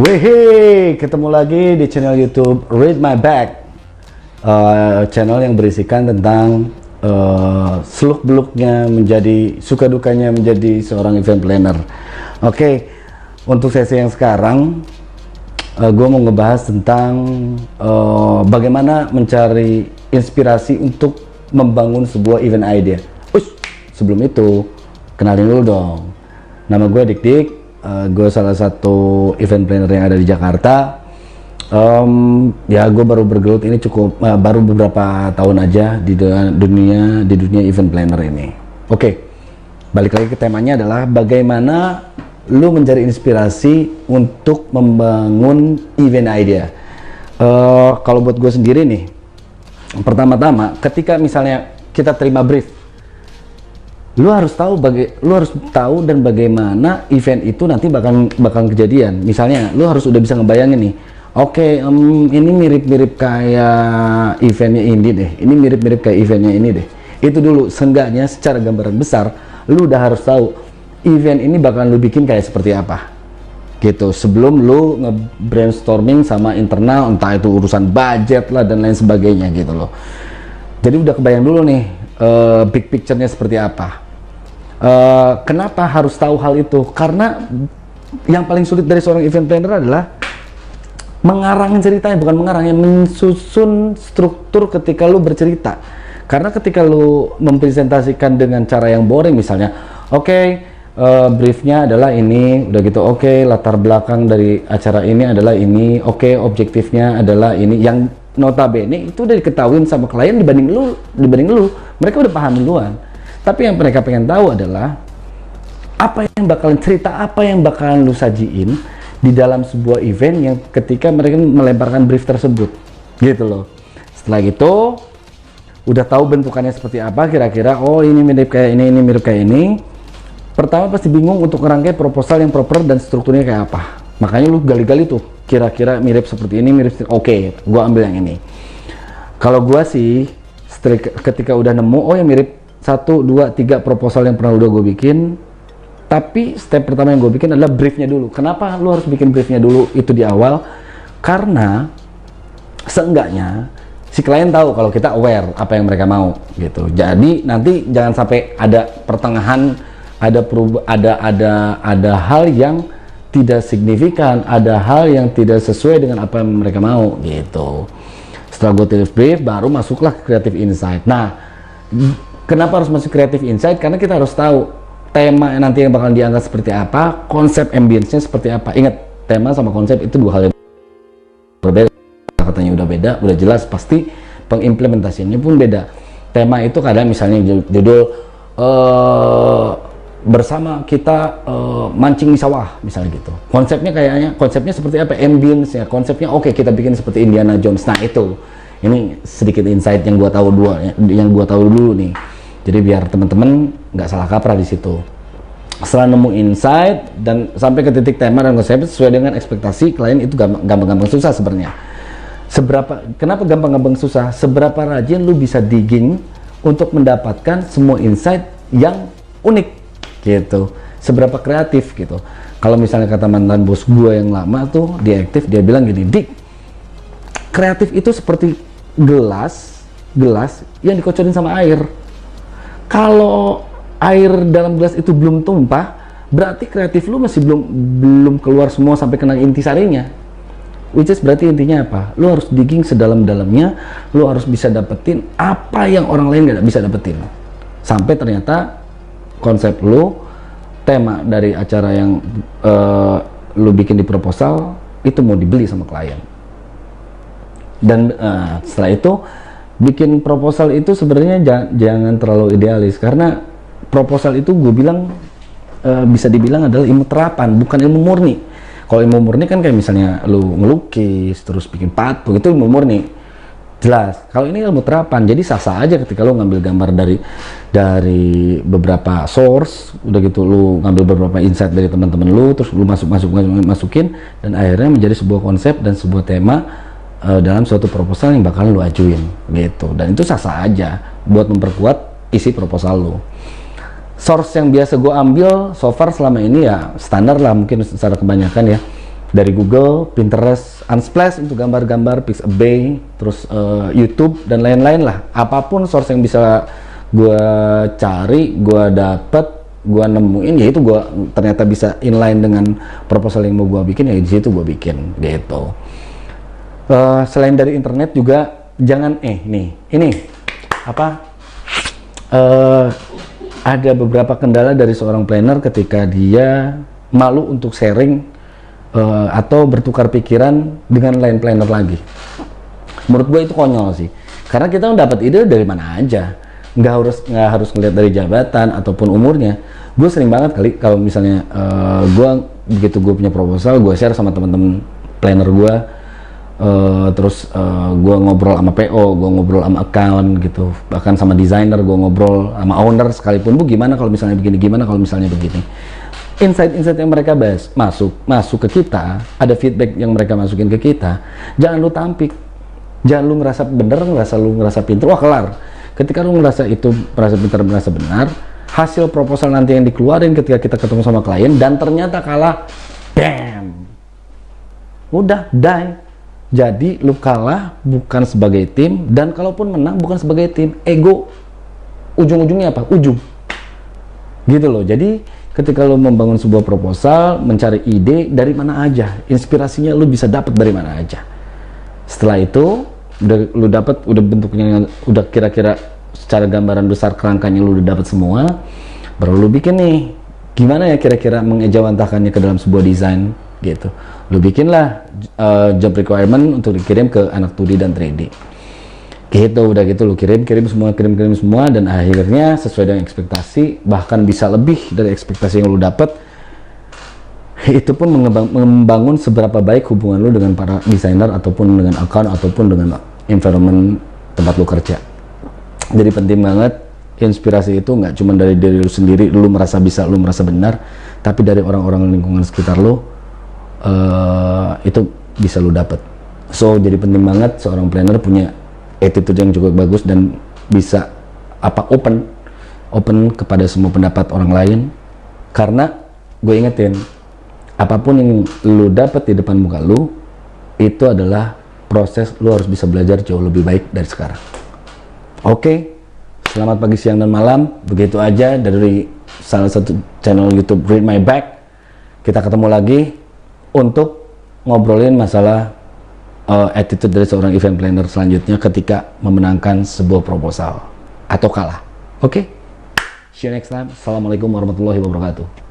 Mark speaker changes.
Speaker 1: Wehe, ketemu lagi di channel YouTube Read My Bag, channel yang berisikan tentang seluk-beluknya menjadi suka dukanya menjadi seorang event planner. Oke, untuk sesi yang sekarang, gue mau ngebahas tentang bagaimana mencari inspirasi untuk membangun sebuah event idea. Sebelum itu, kenalin dulu dong. Nama gue Dik-Dik. Gue salah satu event planner yang ada di Jakarta. Ya gue baru bergelut ini cukup baru beberapa tahun aja di dunia event planner ini. Oke, balik lagi ke temanya adalah bagaimana lu mencari inspirasi untuk membangun event idea. Kalau buat gue sendiri nih, pertama-tama ketika misalnya kita terima brief, lu harus tahu dan bagaimana event itu nanti bakal kejadian. Misalnya lu harus udah bisa ngebayangin nih, oke, ini mirip-mirip kayak eventnya ini deh, ini mirip-mirip kayak eventnya ini deh. Itu dulu, seenggaknya secara gambaran besar lu udah harus tahu event ini bakal lu bikin kayak seperti apa gitu, sebelum lu nge-brainstorming sama internal, entah itu urusan budget lah dan lain sebagainya gitu loh. Jadi udah kebayang dulu nih big picture-nya seperti apa. Kenapa harus tahu hal itu? Karena yang paling sulit dari seorang event planner adalah mengarangin ceritanya, bukan mengarang, yang mensusun struktur ketika lu bercerita. Karena ketika lu mempresentasikan dengan cara yang boring, misalnya, oke, briefnya adalah ini, udah gitu, oke, latar belakang dari acara ini adalah ini, oke, objektifnya adalah ini, yang notabene itu udah diketahuin sama klien dibanding lu, mereka udah paham duluan. Tapi yang mereka pengen tahu adalah apa yang bakalan lu sajiin di dalam sebuah event yang ketika mereka melemparkan brief tersebut, gitu loh. Setelah itu udah tahu bentukannya seperti apa, kira-kira oh ini mirip kayak ini mirip kayak ini. Pertama pasti bingung untuk ngerangkai proposal yang proper dan strukturnya kayak apa. Makanya lu gali-gali tuh, kira-kira mirip seperti ini, oke, gua ambil yang ini. Kalau gua sih ketika udah nemu oh yang mirip 1, 2, 3 proposal yang pernah udah gue bikin, tapi step pertama yang gue bikin adalah briefnya dulu. Kenapa lu harus bikin briefnya dulu itu di awal? Karena seenggaknya si klien tahu kalau kita aware apa yang mereka mau gitu. Jadi nanti jangan sampai ada pertengahan ada hal yang tidak signifikan, ada hal yang tidak sesuai dengan apa yang mereka mau gitu. Setelah gue tulis brief, baru masuklah ke creative insight. Nah, kenapa harus masuk creative insight? Karena kita harus tahu tema nanti yang bakal diangkat seperti apa, konsep ambience-nya seperti apa. Ingat, tema sama konsep itu dua hal yang berbeda. Katanya udah beda, udah jelas, pasti pengimplementasinya pun beda. Tema itu kadang misalnya judul bersama kita mancing di sawah misalnya gitu. Konsepnya seperti apa? Ambience-nya, konsepnya oke, kita bikin seperti Indiana Jones. Nah itu, ini sedikit insight yang gua tahu dulu nih. Jadi biar teman-teman nggak salah kaprah di situ. Setelah nemu insight dan sampai ke titik tema dan konsep sesuai dengan ekspektasi klien, itu gampang-gampang susah sebenarnya. Kenapa gampang-gampang susah? Seberapa rajin lu bisa digging untuk mendapatkan semua insight yang unik gitu. Seberapa kreatif gitu. Kalau misalnya kata mantan bos gue yang lama tuh, dia aktif, dia bilang gini, Dik, kreatif itu seperti gelas yang dikocorin sama air. Kalau air dalam gelas itu belum tumpah, berarti kreatif lu masih belum keluar semua sampai kena intisarinya. Which is berarti intinya apa? Lu harus digging sedalam-dalamnya, lu harus bisa dapetin apa yang orang lain gak bisa dapetin. Sampai ternyata konsep lu, tema dari acara yang lu bikin di proposal itu mau dibeli sama klien. Dan setelah itu bikin proposal itu sebenarnya jangan terlalu idealis, karena proposal itu gue bilang bisa dibilang adalah ilmu terapan, bukan ilmu murni. Kalau ilmu murni kan kayak misalnya lu ngelukis terus bikin patung, itu ilmu murni jelas. Kalau ini ilmu terapan, jadi sah-sah aja ketika lu ngambil gambar dari beberapa source, udah gitu lu ngambil beberapa insight dari teman-teman lu, terus lu masukin dan akhirnya menjadi sebuah konsep dan sebuah tema dalam suatu proposal yang bakal lu ajuin gitu. Dan itu sah-sah aja buat memperkuat isi proposal lu. Source yang biasa gue ambil so far selama ini ya standar lah, mungkin secara kebanyakan ya, dari Google, Pinterest, Unsplash untuk gambar-gambar, Pixabay, terus YouTube dan lain-lain lah. Apapun source yang bisa gue cari, gue dapet, gue nemuin, ya itu gue ternyata bisa inline dengan proposal yang mau gue bikin, ya di situ gue bikin gitu. Selain dari internet juga jangan ini apa? Ada beberapa kendala dari seorang planner ketika dia malu untuk sharing atau bertukar pikiran dengan lain planner lagi. Menurut gue itu konyol sih, karena kita dapat ide dari mana aja, nggak harus ngeliat dari jabatan ataupun umurnya. Gue sering banget kali kalau misalnya begitu gue punya proposal, gue share sama teman-teman planner gue, terus gue ngobrol sama PO, gue ngobrol sama account gitu, bahkan sama desainer, gue ngobrol sama owner sekalipun, Bu gimana kalau misalnya begini, gimana kalau misalnya begini. Insight-insight yang mereka masuk ke kita, ada feedback yang mereka masukin ke kita, jangan lu tampik, jangan lu ngerasa bener, lu ngerasa pinter, wah kelar. Ketika lu ngerasa itu merasa pintar, merasa benar, hasil proposal nanti yang dikeluarin ketika kita ketemu sama klien dan ternyata kalah, bam, udah die. Jadi lu kalah bukan sebagai tim, dan kalaupun menang bukan sebagai tim, ego ujung-ujungnya apa? Ujung gitu loh. Jadi ketika lu membangun sebuah proposal, mencari ide dari mana aja, inspirasinya lu bisa dapat dari mana aja. Setelah itu lu dapat, udah bentuknya, udah kira-kira secara gambaran besar kerangkanya lu udah dapat semua, baru lu bikin nih gimana ya kira-kira mengejawantahkannya ke dalam sebuah desain gitu. Lu bikinlah job requirement untuk dikirim ke anak 2D dan 3D gitu. Udah gitu lu kirim semua, dan akhirnya sesuai dengan ekspektasi, bahkan bisa lebih dari ekspektasi yang lu dapat. Itu pun membangun seberapa baik hubungan lu dengan para desainer, ataupun dengan account, ataupun dengan environment tempat lu kerja. Jadi penting banget, inspirasi itu nggak cuma dari diri lu sendiri, lu merasa bisa, lu merasa benar, tapi dari orang-orang lingkungan sekitar lu, itu bisa lu dapat. So jadi penting banget seorang planner punya attitude yang cukup bagus dan bisa open kepada semua pendapat orang lain. Karena gue ingetin, apapun yang lu dapat di depan muka lu, itu adalah proses lu harus bisa belajar jauh lebih baik dari sekarang. Oke, selamat pagi, siang, dan malam. Begitu aja dari salah satu channel YouTube Read My Back. Kita ketemu lagi untuk ngobrolin masalah attitude dari seorang event planner selanjutnya ketika memenangkan sebuah proposal atau kalah. Oke? See you next time. Assalamualaikum warahmatullahi wabarakatuh.